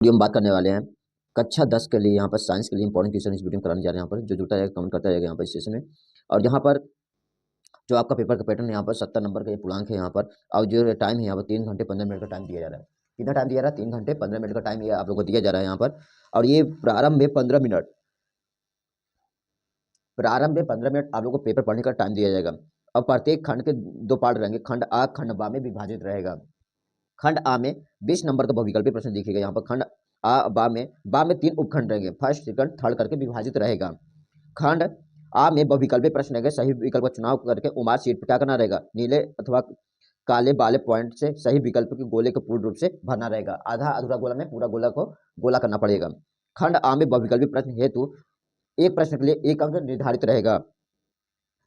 Video हम बात करने वाले हैं कक्षा 10 के लिए यहाँ पर साइंस के लिए इंपॉर्टेंट क्वेश्चन इस वीडियो में कराने जा रहे हैं। यहाँ पर जो जुड़ता जाएगा कमेंट करता जाएगा यहाँ पर इस सेशन में। और यहाँ पर जो आपका पेपर का पैटर्न है यहाँ पर 70 नंबर का ये पूर्णांक है यहाँ पर। और जो टाइम है यहाँ पर 3 घंटे 15 मिनट का टाइम दिया जा रहा है। कितना टाइम दिया जा रहा है? 3 घंटे 15 मिनट का टाइम ये आप लोग को दिया जा रहा है यहाँ पर। और ये प्रारंभ में 15 मिनट आप लोग को पेपर पढ़ने का टाइम दिया जाएगा। अब प्रत्येक खंड के 2 पार्ट रहेंगे। खंड आ खंड बा में विभाजित रहेगा। खंड आ में 20 नंबर का बहुविकल्पीय प्रश्न दिखेगा यहाँ पर। खंड आ बा में 3 उपखंड रहेंगे, फर्स्ट सेकंड थर्ड करके विभाजित रहेगा। खंड आ में बहुविकल्पीय प्रश्न रहेंगे। सही विकल्प का चुनाव करके उमार सीट पर क्या करना रहेगा? नीले अथवा काले वाले पॉइंट से सही विकल्प के गोले को पूर्ण रूप से भरना रहेगा। आधा अधूरा गोला में पूरा गोला को गोला करना पड़ेगा। खंड आ में बहुविकल्पीय प्रश्न हेतु एक प्रश्न के लिए 1 अंक निर्धारित रहेगा।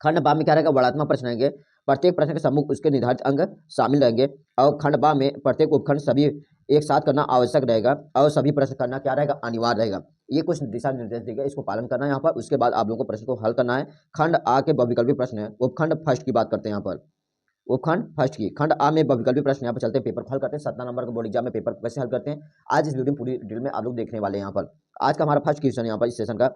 खंड बा में क्या रहेगा? वर्णात्मक प्रश्न रहेंगे। प्रत्येक प्रश्न के सम्मुख उसके निर्धारित अंक शामिल रहेंगे। और खंड बा में प्रत्येक उपखंड सभी एक साथ करना आवश्यक रहेगा और सभी प्रश्न करना क्या रहेगा? अनिवार्य रहेगा। ये कुछ दिशा निर्देश दिए, इसको पालन करना है यहाँ पर। उसके बाद आप लोगों को प्रश्न को हल करना है। खंड आ के बहुविकल्पीय प्रश्न है। उपखंड फर्स्ट की बात करते हैं यहाँ पर। उपखंड फर्स्ट की खंड आ में बहुविकल्पीय प्रश्न यहाँ पर चलते हैं। पेपर हल करते हैं 17 नंबर का बोर्ड एग्जाम में पेपर कैसे हल करते हैं आज इस वीडियो में पूरी डिटेल में आप लोग देखने वाले हैं। यहाँ पर आज का हमारा फर्स्ट क्वेश्चन यहाँ पर इस सेशन का,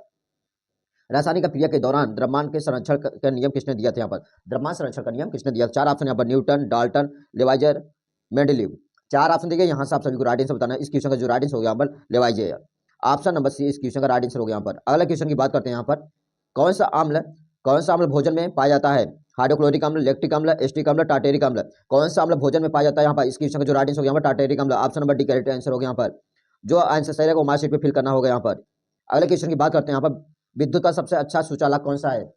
रासायनिक क्रिया के दौरान द्रव्यमान के संरक्षण का नियम किसने दिया था? यहाँ पर द्रव्यमान संरक्षण का नियम किसने दिया? 4 ऑप्शन यहाँ पर, न्यूटन, डाल्टन, लेवाइजर, मेंडेलीव। 4 ऑप्शन दिए। यहाँ से आप सभी को राइट आंसर बताना है। इस क्वेश्चन का जो राइट आंसर हो गया यहाँ पर लेवाइजर। ऑप्शन नंबर सी इस क्वेश्चन का राइट आंसर हो गया यहाँ पर। अगला क्वेश्चन की बात करते हैं यहाँ पर, कौन सा अम्ल भोजन में पाया जाता है? हाइड्रोक्लोरिक अम्ल, लैक्टिक अम्ल, एस्टिक अम्ल, टार्टेरिक अम्ल। कौन सा अम्ल भोजन में पाया जाता है? यहाँ पर इस क्वेश्चन का जो राइट आंसर हो गया यहाँ पर टार्टेरिक अम्ल। Option number D correct answer हो गया यहाँ पर। जो आंसर सही रहेगा वो मार्कशीट पे फिल करना होगा यहाँ पर। अगले क्वेश्चन की बात करते हैं यहाँ पर, विद्युत का सबसे अच्छा सुचालक कौन सा है?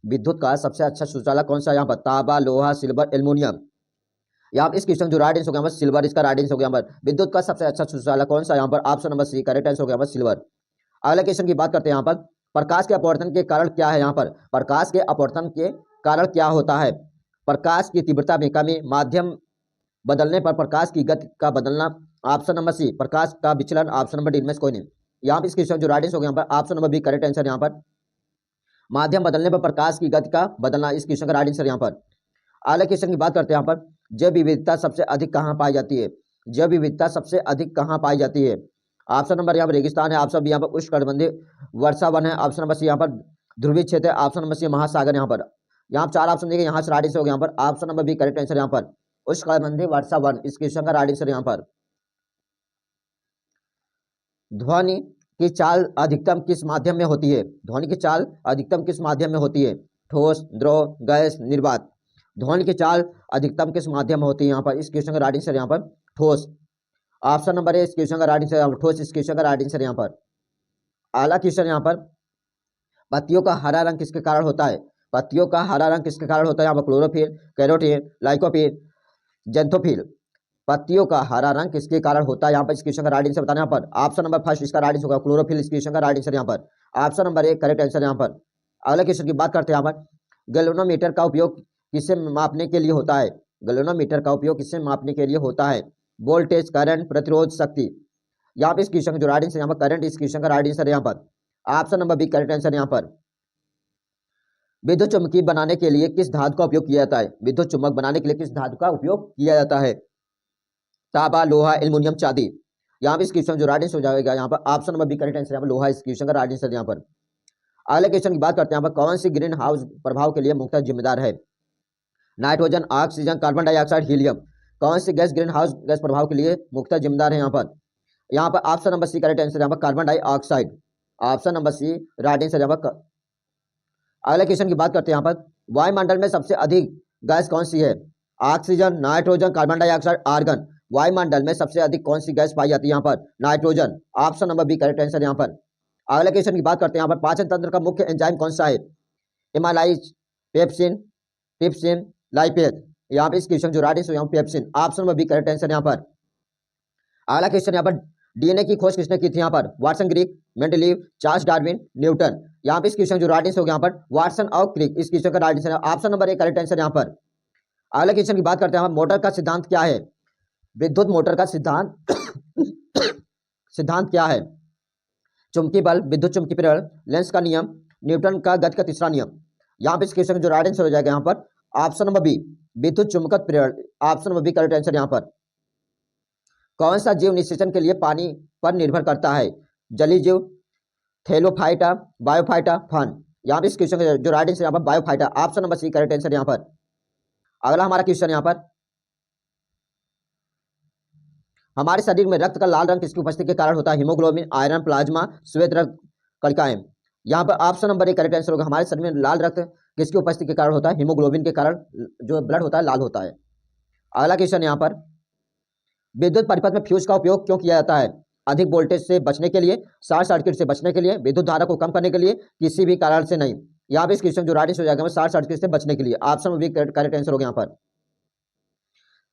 विद्युत का सबसे अच्छा सुचालक कौन सा है? यहाँ पर तांबा, लोहा, सिल्वर, एल्युमिनियम। यहाँ पर इस क्वेश्चन जो राइट आंसर हो गया यहाँ पर सिल्वर, इसका राइट आंसर हो गया यहाँ पर। विद्युत का सबसे अच्छा सुचालक कौन सा? यहाँ पर option number C correct answer हो गया यहाँ पर सिल्वर। अगले क्वेश्चन की बात करते हैं यहाँ पर, प्रकाश के अपवर्तन के कारण क्या है? यहाँ पर प्रकाश के अपवर्तन के कारण क्या होता है? प्रकाश की तीव्रता में कमी, माध्यम बदलने पर प्रकाश की गति का बदलना। ऑप्शन नंबर सी प्रकाश का विचलन। ऑप्शन नंबर डी इनमें से कोई नहीं। यहाँ पर इस क्वेश्चन जो राइट आंसर हो गया यहाँ पर option number B correct answer यहाँ पर। माध्यम बदलने पर प्रकाश की गति का बदलना, इस क्वेश्चन का राइट आंसर यहाँ पर। अगले क्वेश्चन की बात करते हैं यहाँ पर, जैव विविधता सबसे अधिक कहाँ पाई जाती है? जैव विविधता सबसे अधिक कहाँ पाई जाती है? ऑप्शन नंबर यहाँ पर रेगिस्तान है। ऑप्शन बी यहाँ पर उष्णकटिबंधीय वर्षा वन है। ऑप्शन नंबर सी यहाँ पर ध्रुवीय क्षेत्र है। ऑप्शन नंबर सी महासागर यहाँ पर। यहाँ 4 ऑप्शन देंगे, यहाँ से राइट आंसर हो गया यहाँ पर option number B correct answer यहाँ पर उष्णकटिबंधीय वर्षा वन, इस क्वेश्चन का राइट आंसर यहाँ पर। ध्वनि की चाल अधिकतम किस माध्यम में होती है? ध्वनि की चाल अधिकतम किस माध्यम में होती है? ठोस, द्रव, गैस, निर्वात। ध्वनि की चाल अधिकतम किस माध्यम में होती है? यहाँ पर इस क्वेश्चन का राइट आंसर यहाँ पर ठोस। ऑप्शन नंबर ए इस क्वेश्चन का राइट आंसर ठोस, इस क्वेश्चन का राइट आंसर यहाँ पर। अगला क्वेश्चन यहाँ पर, पत्तियों का हरा रंग किसके कारण होता है? पत्तियों का हरा रंग किसके कारण होता है? यहाँ पर क्लोरोफिल, कैरोटीन, लाइकोपीन, जेंथोफिल। पत्तियों का हरा रंग किसके कारण होता है? यहाँ पर इस क्वेश्चन का राइट आंसर बताना। यहाँ पर ऑप्शन नंबर फर्स्ट इसका राइट आंसर होगा क्लोरोफिल, इस क्वेश्चन का राइट आंसर यहाँ पर option number A correct answer यहाँ पर। अगले क्वेश्चन की बात करते हैं यहाँ पर, गैल्वेनोमीटर का उपयोग किसे मापने के लिए होता है? गैल्वेनोमीटर का उपयोग किसे मापने के लिए होता है? वोल्टेज, करंट, प्रतिरोध, शक्ति। यहाँ पे इस क्वेश्चन का जो राइट आंसर यहाँ पर करंट, इस क्वेश्चन का राइट आंसर यहाँ पर option number B correct answer यहाँ पर। विद्युत चुम्बकीय बनाने के लिए किस धातु का उपयोग किया जाता है? विद्युत चुम्बक बनाने के लिए किस धातु का उपयोग किया जाता है? तांबा, लोहा, एल्युमिनियम, चांदी। यहाँ पे इस क्वेश्चन जो राइट आंसर हो जाएगा यहाँ पर option number B correct answer यहाँ पर लोहा, इस क्वेश्चन का राइट आंसर यहाँ पर। अगले क्वेश्चन की बात करते हैं यहाँ पर, कौन सी ग्रीन हाउस प्रभाव के लिए मुख्यतः जिम्मेदार है? Nitrogen, oxygen, carbon dioxide, helium. कौन सी गैस ग्रीन हाउस गैस प्रभाव के लिए मुख्यतः जिम्मेदार है? यहाँ पर option number C correct answer यहाँ पर carbon dioxide. Option number C right answer यहाँ पर। अगले क्वेश्चन की बात करते हैं यहाँ पर, वायुमंडल में सबसे अधिक गैस कौन सी है? Oxygen, nitrogen, carbon dioxide, argon. वायुमंडल में सबसे अधिक कौन सी गैस पाई जाती है? यहाँ पर nitrogen. Option number B correct answer यहाँ पर। अगले क्वेश्चन की बात करते हैं यहाँ पर, पाचन तंत्र का मुख्य एंजाइम कौन सा है? Amylase, pepsin, trypsin, lipase. यहाँ पे इस क्वेश्चन जो राइट आंसर यहाँ pepsin, option number B correct answer यहाँ पर। अगला क्वेश्चन यहाँ पर, डीएनए की खोज किसने की थी? यहाँ पर वाटसन, क्रिक, मेंडलीव, चार्ल्स डार्विन, न्यूटन। यहाँ पे इस क्वेश्चन जो राइट आंसर हो गया यहाँ पर वाटसन और क्रिक, इस क्वेश्चन का right answer option number A correct answer यहाँ पर। अगले क्वेश्चन की बात करते हैं, मोटर का सिद्धांत क्या है? विद्युत मोटर का सिद्धांत सिद्धांत क्या है? चुंबकीय बल, विद्युत चुंबकीय प्रेरण, लेंस का नियम, न्यूटन का गति का तीसरा नियम। यहाँ पे इस क्वेश्चन जो राइट आंसर हो जाएगा यहाँ पर ऑप्शन नंबर बी विद्युत चुंबकत्व प्रेरण, option number B correct answer यहाँ पर। कौन सा जीव निषेचन के लिए पानी पर निर्भर करता है? जलीय जीव, थैलोफाइटा, बायोफाइटा, फन। यहाँ पे इस क्वेश्चन का जो राइट आंसर यहाँ पर bryophyta, option number C correct answer यहाँ पर। अगला हमारा क्वेश्चन यहाँ पर, हमारे शरीर में रक्त का लाल रंग किसकी उपस्थिति के कारण होता है? हीमोग्लोबिन, आयरन, प्लाज्मा, श्वेत रक्त कणिकाएं। यहाँ पर option number A correct answer होगा। हमारे शरीर में लाल रक्त किसकी उपस्थिति के कारण होता है? हीमोग्लोबिन के कारण जो ब्लड होता है लाल होता है। अगला क्वेश्चन यहाँ पर, विद्युत परिपथ में फ्यूज का उपयोग क्यों किया जाता है? अधिक वोल्टेज से बचने के लिए, शॉर्ट सर्किट से बचने के लिए, विद्युत धारा को कम करने के लिए, किसी भी कारण से नहीं। यहाँ पे इस क्वेश्चन जो राइट हो जाएगा शॉर्ट सर्किट से बचने के लिए, ऑप्शन बी करेक्ट आंसर होगा यहाँ पर।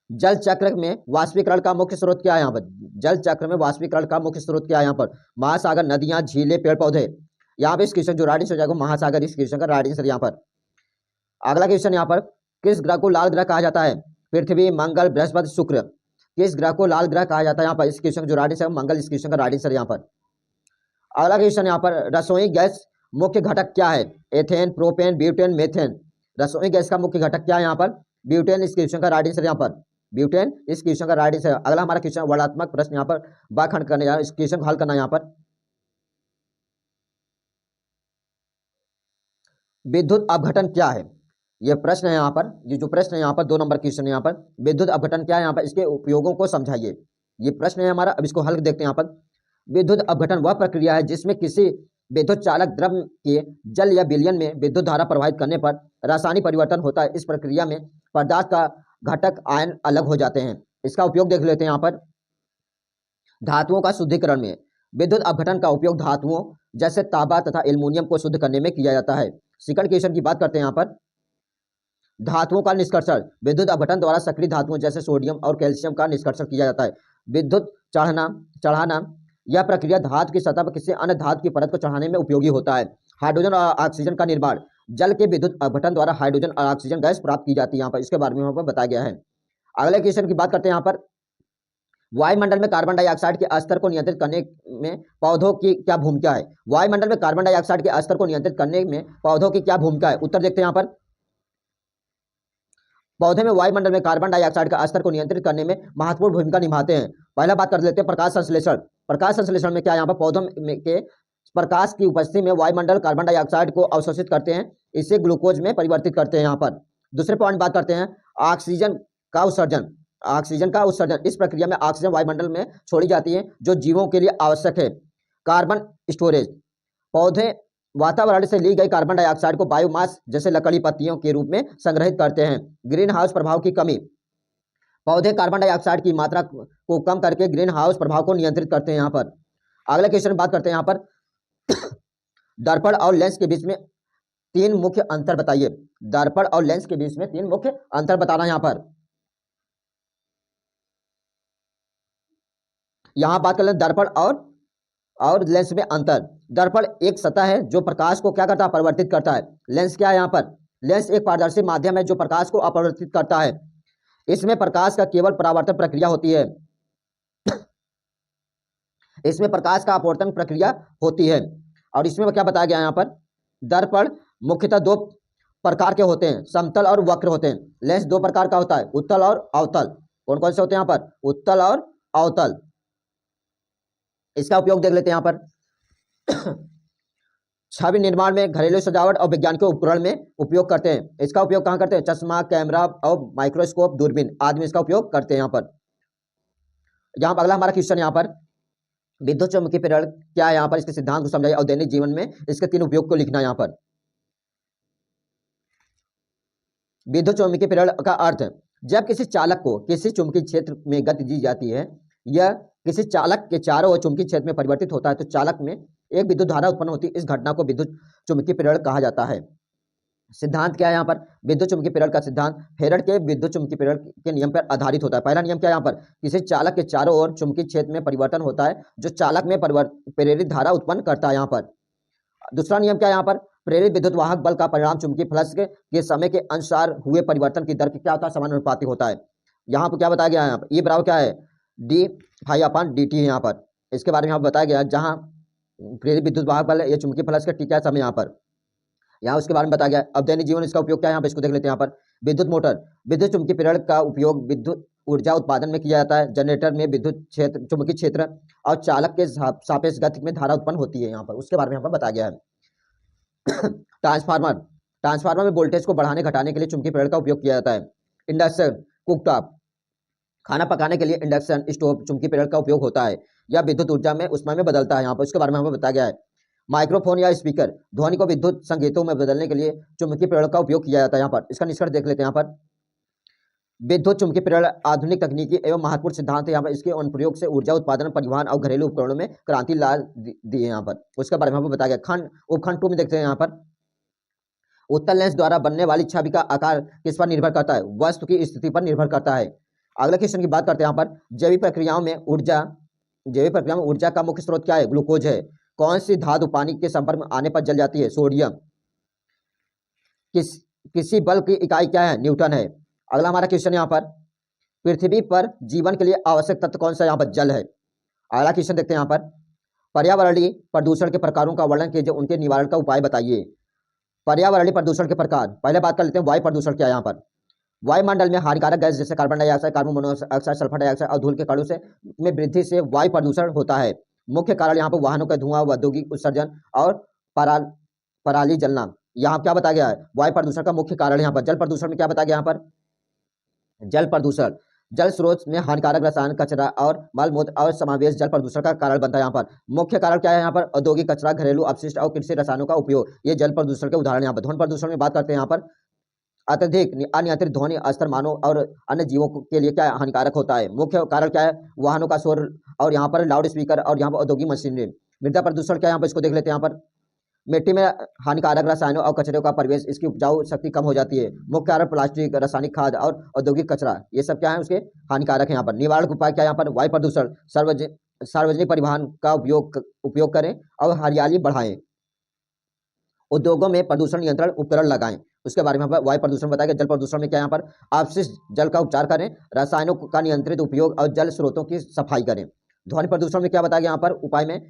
जल चक्र में वाष्पीकरण का मुख्य स्रोत क्या है? यहाँ पर जल चक्र में वाष्पीकरण का मुख्य स्रोत क्या है? यहाँ पर महासागर, नदियां, झीलें, पेड़ पौधे। यहाँ पे इस क्वेश्चन जो राइट हो जाएगा महासागर, इस क्वेश्चन का राइट आंसर यहाँ पर। अगला क्वेश्चन यहाँ पर, किस ग्रह को लाल ग्रह कहा जाता है? पृथ्वी, मंगल, बृहस्पति, शुक्र। किस ग्रह को लाल ग्रह कहा जाता है? यहाँ पर इस क्वेश्चन जो राइट आंसर मंगल, इस क्वेश्चन का राइट आंसर यहाँ पर। अगला क्वेश्चन यहाँ पर, रसोई गैस मुख्य घटक क्या है? Ethane, propane, butane, methane. रसोई गैस का मुख्य घटक क्या है? यहाँ पर ब्यूटेन, इस क्वेश्चन का राइट आंसर यहाँ पर। ब्यूटेन, इस क्वेश्चन का राइट आंसर। अगला हमारा क्वेश्चन वर्णात्मक प्रश्न यहाँ पर बाखंड करने, इस क्वेश्चन को हल करना। यहाँ पर विद्युत अपघटन क्या है? ये प्रश्न है यहाँ पर, ये जो प्रश्न है यहाँ पर 2 नंबर क्वेश्चन है यहाँ पर, विद्युत अपघटन क्या है? यहाँ पर इसके उपयोगों को समझाइए। ये प्रश्न है हमारा, अब इसको हल देखते हैं यहाँ पर। विद्युत अपघटन वह प्रक्रिया है जिसमें किसी विद्युत चालक द्रव्य के जल या विलयन में विद्युत धारा प्रवाहित करने पर रासायनिक परिवर्तन होता है। इस प्रक्रिया में पदार्थ का घटक आयन अलग हो जाते हैं। इसका उपयोग देख लेते हैं यहाँ पर। धातुओं का शुद्धिकरण में विद्युत अपघटन का उपयोग धातुओं जैसे तांबा तथा एल्युमिनियम को शुद्ध करने में किया जाता है। सेकंड क्वेश्चन की बात करते हैं यहाँ पर, धातुओं का निष्कर्षण विद्युत अपघटन द्वारा सक्रिय धातुओं जैसे सोडियम और कैल्शियम का निष्कर्षण किया जाता है। विद्युत चढ़ाना यह प्रक्रिया धातु की सतह पर किसी अन्य धातु की परत को चढ़ाने में उपयोगी होता है। हाइड्रोजन और ऑक्सीजन का निर्माण, जल के विद्युत अपघटन द्वारा हाइड्रोजन और ऑक्सीजन गैस प्राप्त की जाती है। यहाँ पर इसके बारे में यहाँ पर बताया गया है। अगले क्वेश्चन की बात करते हैं यहाँ पर, वायुमंडल में कार्बन डाइऑक्साइड के स्तर को नियंत्रित करने में पौधों की क्या भूमिका है? वायुमंडल में कार्बन डाइऑक्साइड के स्तर को नियंत्रित करने में पौधों की क्या भूमिका है? उत्तर देखते हैं यहाँ पर। पौधे में वायुमंडल में कार्बन डाइऑक्साइड का स्तर को नियंत्रित करने में महत्वपूर्ण भूमिका निभाते हैं। पहला बात कर लेते हैं प्रकाश संश्लेषण। प्रकाश संश्लेषण में क्या यहाँ पर पौधों के प्रकाश की उपस्थिति में वायुमंडल कार्बन डाइऑक्साइड को अवशोषित करते हैं, इसे ग्लूकोज में परिवर्तित करते हैं। यहाँ पर दूसरे पॉइंट बात करते हैं ऑक्सीजन का उत्सर्जन। ऑक्सीजन का उत्सर्जन, इस प्रक्रिया में ऑक्सीजन वायुमंडल में छोड़ी जाती है जो जीवों के लिए आवश्यक है। कार्बन स्टोरेज, पौधे वातावरण से ली गई कार्बन डाइऑक्साइड को बायोमास जैसे लकड़ी पत्तियों के रूप में संग्रहित करते हैं। ग्रीन हाउस प्रभाव की कमी, पौधे कार्बन डाइऑक्साइड की मात्रा को कम करके ग्रीन हाउस प्रभाव को नियंत्रित करते हैं। यहाँ पर अगले क्वेश्चन में बात करते हैं यहाँ पर दर्पण और लेंस के बीच में 3 मुख्य अंतर बताइए। दर्पण और लेंस के बीच में 3 मुख्य अंतर बताना। यहाँ पर यहाँ बात कर लें दर्पण और लेंस में अंतर। दर्पण एक सतह है जो प्रकाश को क्या करता है? अपवर्तित करता है। लेंस क्या है? यहाँ पर लेंस एक पारदर्शी माध्यम है जो प्रकाश को अपवर्तित करता है। इसमें प्रकाश का केवल परावर्तन प्रक्रिया होती है। इसमें प्रकाश का अपवर्तन प्रक्रिया होती है। और इसमें क्या बताया गया यहाँ पर, दर्पण मुख्यतः 2 प्रकार के होते हैं, समतल और वक्र होते हैं। लेंस 2 प्रकार का होता है, उत्तल और अवतल। कौन कौन से होते हैं यहाँ पर? उत्तल और अवतल। इसका उपयोग देख लेते हैं यहाँ पर छवि निर्माण में, घरेलू सजावट और वैज्ञानिक उपकरण में उपयोग करते हैं। इसका उपयोग कहाँ करते हैं? चश्मा, कैमरा और माइक्रोस्कोप, दूरबीन आदि में इसका उपयोग करते हैं। यहाँ पर अगला हमारा क्वेश्चन यहाँ पर, विद्युत चुम्बकीय प्रेरण क्या है? यहाँ पर इसके सिद्धांत को समझाइए और दैनिक जीवन में इसके 3 उपयोग को लिखना। यहाँ पर विद्युत चुम्बकीय प्रेरण का अर्थ, जब किसी चालक को किसी चुंबकीय क्षेत्र में गति दी जाती है, यह किसी चालक के चारों ओर चुंबकीय क्षेत्र में परिवर्तित होता है तो चालक में एक विद्युत धारा उत्पन्न होती है। इस घटना को विद्युत चुम्बकीय प्रेरण कहा जाता है। सिद्धांत क्या है? यहाँ पर विद्युत चुम्बकीय प्रेरण का सिद्धांत फेराडे के विद्युत चुम्बकीय प्रेरण के नियम पर आधारित होता है। पहला नियम क्या है? यहाँ पर किसी चालक के चारों ओर चुंबकीय क्षेत्र में परिवर्तन होता है जो चालक में प्रेरित धारा उत्पन्न करता है। यहाँ पर दूसरा नियम क्या है? यहाँ पर प्रेरित विद्युत वाहक बल का परिणाम चुंबकीय फ्लक्स के समय के अनुसार हुए परिवर्तन की दर क्या होता है? समानुपातिक होता है। यहाँ पर क्या बताया गया है? यहाँ पर E बराबर क्या है? d∅/dt है। यहाँ पर इसके बारे में यहाँ बताया गया है। जहाँ प्रेरित विद्युत वाहक बल है, ये चुंबकीय फ्लक्स का टी क्या समय यहाँ पर यहाँ उसके बारे में बताया गया है। अब दैनिक जीवन इसका उपयोग क्या है? यहाँ पर इसको देख लेते हैं। यहाँ पर विद्युत मोटर, विद्युत चुम्बकीय प्रेरण का उपयोग विद्युत ऊर्जा उत्पादन में किया जाता है। जनरेटर में विद्युत क्षेत्र, चुंबकीय क्षेत्र और चालक के सापेक्ष गति में धारा उत्पन्न होती है यहाँ पर, उसके बारे में यहाँ पर बताया गया है। ट्रांसफार्मर, ट्रांसफार्मर में वोल्टेज को बढ़ाने घटाने के लिए चुंबकीय प्रेरण का उपयोग किया जाता है। इंडक्शन कुकटॉप, खाना पकाने के लिए इंडक्शन स्टोव चुंबकीय प्रेरण का उपयोग होता है या विद्युत ऊर्जा में उष्मा में बदलता है यहाँ पर, उसके बारे में हमें बताया गया है। माइक्रोफोन या स्पीकर, ध्वनि को विद्युत संकेतों में बदलने के लिए चुंबकीय प्रेरण का उपयोग किया जाता है यहाँ पर। इसका निष्कर्ष देख लेते हैं यहाँ पर। विद्युत चुंबकीय प्रेरण आधुनिक तकनीकी एवं महत्वपूर्ण सिद्धांत है यहाँ पर। इसके अनुप्रयोग से ऊर्जा उत्पादन, परिवहन और घरेलू उपकरणों में क्रांति ला दी है यहाँ पर, उसके बारे में हमें बताया गया। खंड उपखंड 2 में देखते हैं यहाँ पर। उत्तल लेंस द्वारा बनने वाली छवि का आकार किस पर निर्भर करता है? वस्तु की स्थिति पर निर्भर करता है। अगले क्वेश्चन की बात करते हैं यहाँ पर। जैविक प्रक्रियाओं में ऊर्जा का मुख्य स्रोत क्या है? ग्लूकोज है। कौन सी धातु पानी के संपर्क में आने पर जल जाती है? सोडियम। किसी बल की इकाई क्या है? न्यूटन है। अगला हमारा क्वेश्चन यहाँ पर, पृथ्वी पर जीवन के लिए आवश्यक तत्व कौन सा? यहाँ पर जल है। अगला क्वेश्चन देखते हैं यहाँ पर। पर्यावरणीय प्रदूषण के प्रकारों का वर्णन कीजिए, उनके निवारण का उपाय बताइए। पर्यावरणीय प्रदूषण के प्रकार, पहले बात कर लेते हैं वायु प्रदूषण क्या है यहाँ पर। वायुमंडल में हानिकारक गैस जैसे carbon dioxide, carbon monoxide, sulphur dioxide और धूल के कणों से में वृद्धि से वायु प्रदूषण होता है। मुख्य कारण यहाँ पर वाहनों का धुआं, औद्योगिक उत्सर्जन और पराली जलना। यहाँ क्या बताया गया है? वायु प्रदूषण का मुख्य कारण यहाँ पर। जल प्रदूषण में क्या बताया गया यहाँ पर? जल प्रदूषण, जल स्रोत में हानिकारक रसायन, कचरा और मल मूत्र और समावेश जल प्रदूषण का कारण बनता है यहाँ पर। मुख्य कारण क्या है यहाँ पर? औद्योगिक कचरा, घरेलू अपशिष्ट और कृषि रसायनों का उपयोग, ये जल प्रदूषण के उदाहरण यहाँ पर। ध्वनि प्रदूषण में बात करते हैं यहाँ पर। अत्यधिक अनियंत्रित ध्वनि स्तर मानव और अन्य जीवों के लिए क्या हानिकारक होता है? मुख्य कारण क्या है? वाहनों का शोर और यहाँ पर लाउड स्पीकर और यहाँ पर औद्योगिक मशीनरी। मृदा प्रदूषण क्या है यहाँ पर? इसको देख लेते हैं यहाँ पर। मिट्टी में हानिकारक रसायनों और कचरे का प्रवेश, इसकी उपजाऊ शक्ति कम हो जाती है। मुख्य कारण प्लास्टिक, रासायनिक खाद और औद्योगिक कचरा, ये सब क्या है? उसके हानिकारक है यहाँ पर। निवारक उपाय क्या है यहाँ पर? वायु प्रदूषण, सार्वजनिक परिवहन का उपयोग करें और हरियाली बढ़ाएं। उद्योगों में प्रदूषण नियंत्रण उपकरण लगाएं, उसके बारे में वायु प्रदूषण बताया गया। जल प्रदूषण में क्या यहाँ पर? अपशिष्ट जल का उपचार करें, रसायनों का नियंत्रित उपयोग और जल स्रोतों की सफाई करें। ध्वनि प्रदूषण में क्या बताया गया यहाँ पर? उपाय में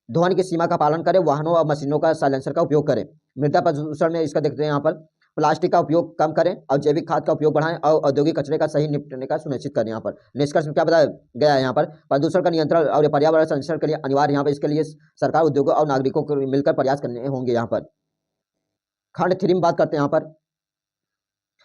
ध्वनि की सीमा का पालन करें, वाहनों और मशीनों का साइलेंसर का उपयोग करें। मृदा प्रदूषण में इसका देखते हैं यहाँ पर। प्लास्टिक का उपयोग कम करें और जैविक खाद का उपयोग बढ़ाएं और औद्योगिक कचरे का सही निपटने का सुनिश्चित करें। यहाँ पर निष्कर्ष में क्या बताया गया है यहाँ पर? प्रदूषण का नियंत्रण और पर्यावरण संरक्षण के लिए अनिवार्य यहाँ पर। इसके लिए सरकार, उद्योगों और नागरिकों को मिलकर प्रयास करने होंगे। यहाँ पर खंड 3 में बात करते हैं यहाँ पर।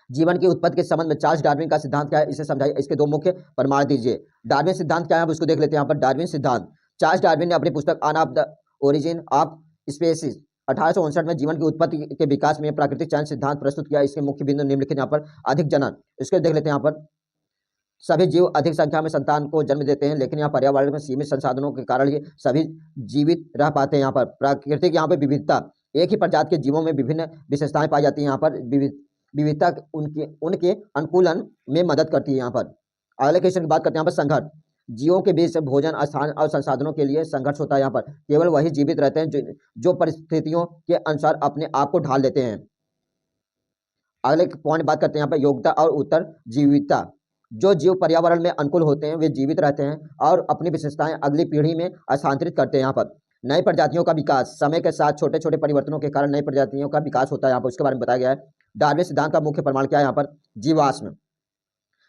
जीवन की उत्पत्ति के संबंध में चार्ल्स डार्विन का सिद्धांत क्या है? इसे समझाइए, इसके 2 मुख्य प्रमाण दीजिए। डार्विन सिद्धांत क्या है? उसको देख लेते हैं यहाँ पर। डार्विन सिद्धांत, चार्ल्स डार्विन ने अपनी पुस्तक on off the origin of species 1859 में जीवन की उत्पत्ति के विकास में प्राकृतिक चयन सिद्धांत प्रस्तुत किया। इसके मुख्य बिंदु निम्नलिखित यहाँ पर। अधिक जनन, इसके देख लेते हैं यहाँ पर। सभी जीव अधिक संख्या में संतान को जन्म देते हैं, लेकिन यहाँ पर्यावरण में सीमित संसाधनों के कारण ये सभी जीवित रह पाते हैं। यहाँ पर प्राकृतिक यहाँ पर विविधता, एक ही प्रजाति के जीवों में विभिन्न विशेषताएं पाई जाती हैं। यहाँ पर विविधता उनके अनुकूलन में मदद करती है। यहाँ पर अगले क्वेश्चन की बात करते हैं यहाँ पर। संघर्ष, जीवों के बीच भोजन, स्थान और संसाधनों के लिए संघर्ष होता है। यहाँ पर केवल वही जीवित रहते हैं जो परिस्थितियों के अनुसार अपने आप को ढाल लेते हैं। अगले पॉइंट बात करते हैं यहाँ पर। योग्यता और उत्तर जीविता, जो जीव पर्यावरण में अनुकूल होते हैं वे जीवित रहते हैं और अपनी विशेषताएं अगली पीढ़ी में स्थानांतरित करते हैं। यहाँ पर नई प्रजातियों का विकास, समय के साथ छोटे छोटे परिवर्तनों के कारण नई प्रजातियों का विकास होता है। यहाँ पर उसके बारे में बताया गया है। डार्विन सिद्धांत का मुख्य प्रमाण क्या है? यहाँ पर जीवाश्म,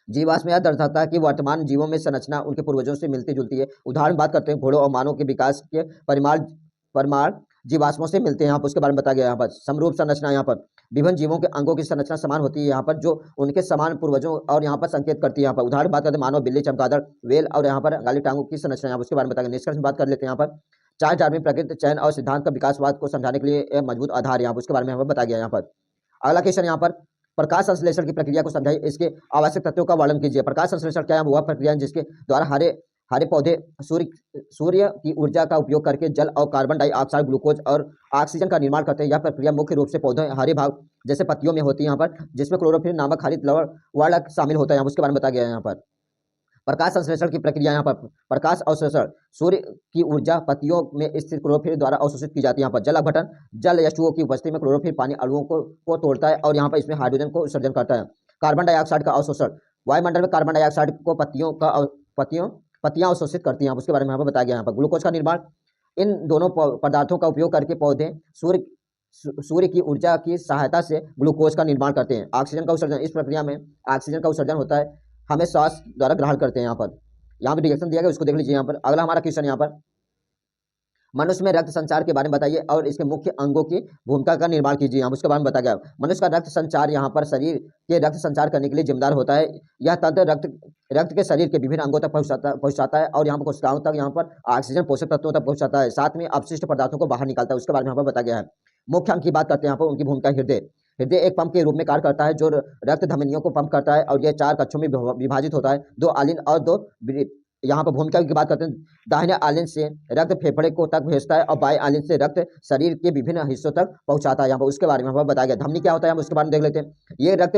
जीवाश्म यह दर्शाता है कि वर्तमान जीवों में संरचना उनके पूर्वजों से मिलती जुलती है। उदाहरण बात करते हैं, घोड़ों और मानव के विकास के परिमाण जीवाश्मों से मिलते हैं। यहाँ पर उसके बारे में बताया गया। यहाँ पर समरूप संरचना, यहाँ पर विभिन्न जीवों के अंगों की संरचना समान होती है यहाँ पर, जो उनके समान पूर्वजों और यहाँ पर संकेत करती है। यहाँ पर उदाहरण बात करते हैं, मानव, बिल्ली, चमगादड़, वेल और यहाँ पर गाली टांगों की संरचना, यहाँ पर उसके बारे में बताया गया। निष्कर्ष में बात कर लेते हैं यहाँ पर। चार्ल्स डार्विन प्रकृति चयन और सिद्धांत का विकासवाद को समझाने के लिए मजबूत आधार, यहाँ पर उसके बारे में हमें बताया गया। यहाँ पर अगला क्वेश्चन यहाँ पर। प्रकाश संश्लेषण की प्रक्रिया को समझाइए, इसके आवश्यक तत्वों का वर्णन कीजिए। प्रकाश संश्लेषण क्या है? वह प्रक्रिया है जिसके द्वारा हरे पौधे सूर्य की ऊर्जा का उपयोग करके जल और कार्बन डाइऑक्साइड, ग्लूकोज और ऑक्सीजन का निर्माण करते हैं। यह प्रक्रिया मुख्य रूप से पौधे हरे भाग जैसे पत्तियों में होती है यहाँ पर, जिसमें क्लोरोफिल नामक हरित लवण वर्ण शामिल होता है। यहाँ उसके बारे में बताया गया है। यहाँ पर प्रकाश संश्लेषण की प्रक्रिया, यहाँ पर प्रकाश अवशोषण, सूर्य की ऊर्जा पत्तियों में स्थित क्लोरोफिल द्वारा अवशोषित की जाती है। यहाँ पर जल अपघटन, जल H2O की उपस्थिति में क्लोरोफिल पानी अणुओं को तोड़ता है और यहाँ पर इसमें हाइड्रोजन को उत्सर्जन करता है। कार्बन डाइऑक्साइड का अवशोषण, वायुमंडल में कार्बन डाइऑक्साइड को पत्तियां अवशोषित करती हैं, उसके बारे में यहाँ पर बताया गया। यहाँ पर ग्लूकोज का निर्माण, इन दोनों पदार्थों का उपयोग करके पौधे सूर्य की ऊर्जा की सहायता से ग्लूकोज का निर्माण करते हैं। ऑक्सीजन का उत्सर्जन, इस प्रक्रिया में ऑक्सीजन का उत्सर्जन होता है हमें श्वास द्वारा ग्रहण करते हैं। यहाँ पर रिएक्शन दिया गया, उसको देख लीजिए। यहाँ पर अगला हमारा क्वेश्चन यहाँ पर, मनुष्य में रक्त संचार के बारे में बताइए और इसके मुख्य अंगों की भूमिका का निर्माण कीजिए। यहाँ उसके बारे में बताया गया। मनुष्य का रक्त संचार यहाँ पर शरीर के रक्त संचार करने के लिए जिम्मेदार होता है। यह तंत्र रक्त के शरीर के विभिन्न अंगों तक पहुंचाता है और यहाँ पर कोशिकाओं तक यहाँ पर ऑक्सीजन पोषक तत्वों तक पहुंचाता है, साथ में अपशिष्ट पदार्थों को बाहर निकालता है। उसके बारे में यहाँ पर बताया गया है। मुख्य अंग की बात करते हैं यहाँ पर, उनकी भूमिका। हृदय एक पंप के रूप में कार्य करता है जो रक्त धमनियों को पंप करता है और यह 4 कक्षों में विभाजित होता है, 2 आलिन और 2। यहाँ पर भूमिका की बात करते हैं, दाहिने आलिन से रक्त फेफड़े को तक भेजता है और बाएं आलिन से रक्त शरीर के विभिन्न हिस्सों तक पहुंचाता है। यहाँ पर उसके बारे में हमें बताया गया। धमनी क्या होता है, हम उसके बारे में देख लेते हैं। ये रक्त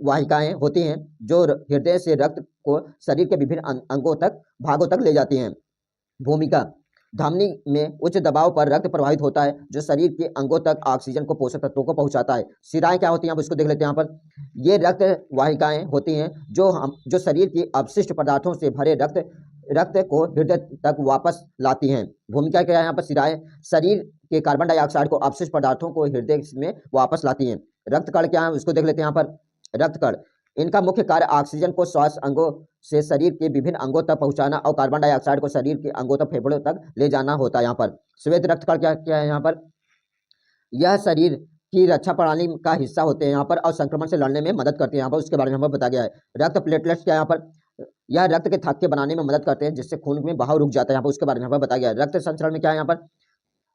वाहिकाएं होती हैं जो हृदय से रक्त को शरीर के विभिन्न अंगों तक भागों तक ले जाती हैं। भूमिका, धमनी में उच्च दबाव पर रक्त प्रवाहित होता है जो शरीर के अंगों तक ऑक्सीजन को पोषक तत्वों को पहुंचाता है। शिराएं क्या होती हैं, आप इसको देख लेते हैं। यहाँ पर ये रक्त वाहिकाएं होती हैं जो शरीर की अपशिष्ट पदार्थों से भरे रक्त को हृदय तक वापस लाती हैं। भूमिका क्या है यहाँ पर, शिराएं शरीर के कार्बन डाइऑक्साइड को अपशिष्ट पदार्थों को हृदय में वापस लाती हैं। रक्तकण क्या है, उसको देख लेते हैं। यहाँ पर रक्तकण, इनका मुख्य कार्य ऑक्सीजन को श्वास अंगों से शरीर के विभिन्न अंगों तक पहुंचाना और कार्बन डाइऑक्साइड को शरीर के अंगों तक, फेफड़ों तक ले जाना होता है। यहाँ पर श्वेत रक्तकण क्या है, यहाँ पर यह शरीर की रक्षा प्रणाली का हिस्सा होते हैं यहाँ पर और संक्रमण से लड़ने में मदद करते हैं। यहाँ पर उसके बारे में हमें बताया गया है। रक्त प्लेटलेट्स क्या है, यहाँ पर यह रक्त के थक्के बनाने में मदद करते हैं जिससे खून में बहाव रुक जाता है। यहाँ पर उसके बारे में हमें बताया गया है। रक्त संचरण में क्या है, यहाँ पर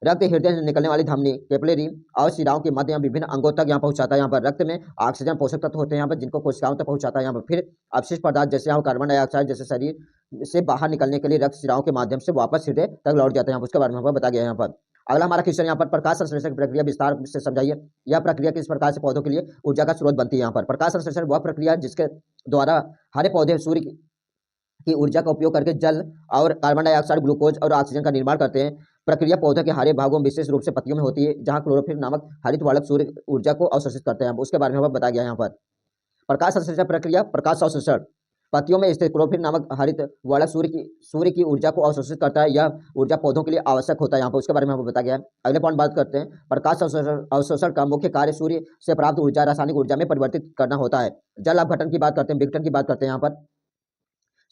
रक्त हृदय से निकलने वाली धमनी, कैपिलरी और शिराओं के मध्य विभिन्न अंगों तक यहाँ पहुंचाता है। यहाँ पर रक्त में ऑक्सीजन पोषक तत्व होते हैं यहाँ पर जिनको कोशिकाओं तक पहुंचाता है। यहाँ पर फिर अपशिष्ट पदार्थ जैसे यहाँ कार्बन डाइऑक्साइड जैसे शरीर से बाहर निकलने के लिए रक्त शिराओं के माध्यम से वापस हृदय तक लौट जाता है। यहाँ पर उसके बारे में हमें बताया गया है। यहाँ पर अगला हमारा क्वेश्चन यहाँ पर, प्रकाश संश्लेषण की प्रक्रिया विस्तार से समझाइए। यह प्रक्रिया किस प्रकार से पौधों के लिए ऊर्जा का स्रोत बनती है। यहाँ पर प्रकाश संश्लेषण वह प्रक्रिया जिसके द्वारा हरे पौधे सूर्य की ऊर्जा का उपयोग करके जल और कार्बन डाइऑक्साइड, ग्लूकोज और ऑक्सीजन का निर्माण करते हैं। प्रक्रिया पौधे के हरे भागों में विशेष रूप से पत्तियों में होती है जहां क्लोरोफिल नामक हरित वर्णक सूर्य ऊर्जा को अवशोषित करते हैं। उसके बारे में हमें बताया गया। यहाँ पर प्रकाश संश्लेषण प्रक्रिया, प्रकाश अवशोषण, पत्तियों में स्थित क्लोरोफिल नामक हरित वर्णक सूर्य की ऊर्जा को अवशोषित करता है। यह ऊर्जा पौधों के लिए आवश्यक होता है। यहाँ पर उसके बारे में हमें बताया गया है। अगले पॉइंट बात करते हैं, प्रकाश अवशोषण का मुख्य कार्य सूर्य से प्राप्त ऊर्जा रासायनिक ऊर्जा में परिवर्तित करना होता है। जल अपघटन की बात करते हैं, विघटन की बात करते हैं। यहाँ पर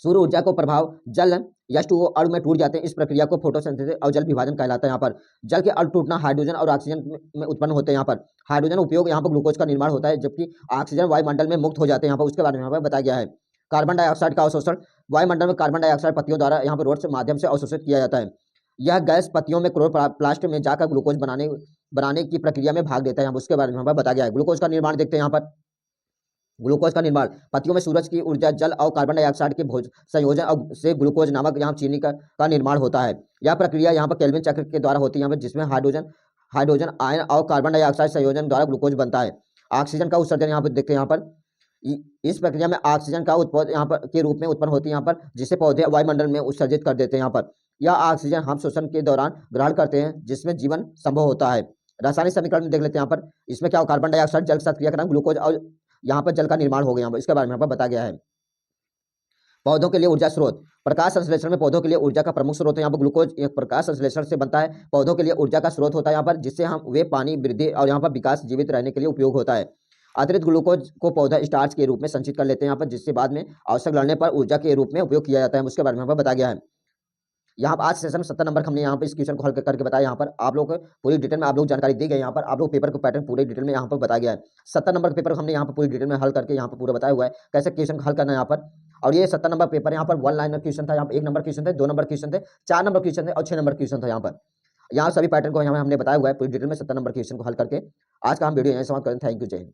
सूर्य ऊर्जा को प्रभाव जल H2O अणु में टूट जाते हैं। इस प्रक्रिया को फोटोसिंथेसिस और जल विभाजन कहलाता है। यहाँ पर जल के अणु टूटना हाइड्रोजन और ऑक्सीजन में उत्पन्न होते हैं। यहाँ पर हाइड्रोजन उपयोग यहाँ पर ग्लूकोज का निर्माण होता है जबकि ऑक्सीजन वायुमंडल में मुक्त हो जाते हैं। यहाँ पर उसके बारे में यहाँ पर बताया गया है। कार्बन डाइऑक्साइड का अवशोषण, वायुमंडल में कार्बन डाइऑक्साइड पत्तियों द्वारा यहाँ पर रोड के माध्यम से अवशोषित किया जाता है। यह गैस पत्तियों में क्लोरोप्लास्ट में जाकर ग्लूकोज बनाने की प्रक्रिया में भाग लेता है। उसके बारे में हमें बताया गया है। ग्लूकोज का निर्माण देखते हैं। यहाँ पर ग्लूकोज का निर्माण पत्तियों में सूरज की ऊर्जा, जल और कार्बन डाइऑक्साइड के संयोजन से ग्लूकोज नामक यहाँ चीनी का निर्माण होता है। यह प्रक्रिया यहाँ पर केल्विन चक्र के द्वारा होती है। यहाँ पर जिसमें हाइड्रोजन आयन और कार्बन डाइऑक्साइड संयोजन द्वारा ग्लूकोज बनता है। ऑक्सीजन का उत्सर्जन यहाँ पर देखते हैं। यहाँ पर इस प्रक्रिया में ऑक्सीजन का उत्पादन यहाँ पर के रूप में उत्पन्न होती है। यहाँ पर जिसे पौधे वायुमंडल में उत्सर्जित कर देते हैं। यहाँ पर यह ऑक्सीजन हम श्वसन के दौरान ग्रहण करते हैं जिसमें जीवन संभव होता है। रासायनिक समीकरण में देख लेते हैं। यहाँ पर इसमें क्या, कार्बन डाइऑक्साइड जल के साथ क्रिया करना, ग्लूकोज और यहाँ पर जल का निर्माण हो गया। यहाँ पर इसके बारे में यहाँ पर बताया गया है। पौधों के लिए ऊर्जा स्रोत, प्रकाश संश्लेषण में पौधों के लिए ऊर्जा का प्रमुख स्रोत है। यहाँ पर ग्लूकोज एक प्रकाश संश्लेषण से बनता है। पौधों के लिए ऊर्जा का स्रोत होता है यहाँ पर जिससे हम वे पानी, वृद्धि और यहाँ पर विकास, जीवित रहने के लिए उपयोग होता है। अतिरिक्त ग्लूकोज को पौधा स्टार्च के रूप में संचित कर लेते हैं यहाँ पर जिससे बाद में आवश्यक लड़ने पर ऊर्जा के रूप में उपयोग किया जाता है। उसके बारे में यहाँ पर बताया गया है। यहाँ पर आज सेशन में 70 नंबर हमने यहाँ पर इस क्वेश्चन को हल करके बताया। यहाँ पर आप लोग को पूरी डिटेल में आप लोग जानकारी दी गई। यहाँ पर आप लोग पेपर को पैटर्न पूरे डिटेल में यहाँ पर बताया गया है। 70 नंबर पेपर हमने यहाँ पर पूरी डिटेल में हल करके यहाँ पर पूरा बताया हुआ है कैसे क्वेश्चन हल करना है यहाँ पर। और ये 70 नंबर पेपर यहाँ पर 1 लाइन क्वेश्चन था। यहाँ पर 1 नंबर क्वेश्चन थे, 2 नंबर क्वेश्चन थे, 4 नंबर क्वेश्चन थे और 6 नंबर क्वेश्चन था। यहाँ पर यहाँ सभी पैटर्न को यहाँ हमने बताया हुआ है पूरी डिटेल में 70 नंबर क्वेश्चन को हल करके। आज का हम वीडियो यहाँ समाप्त करें। थैंक यू, जय हिंद।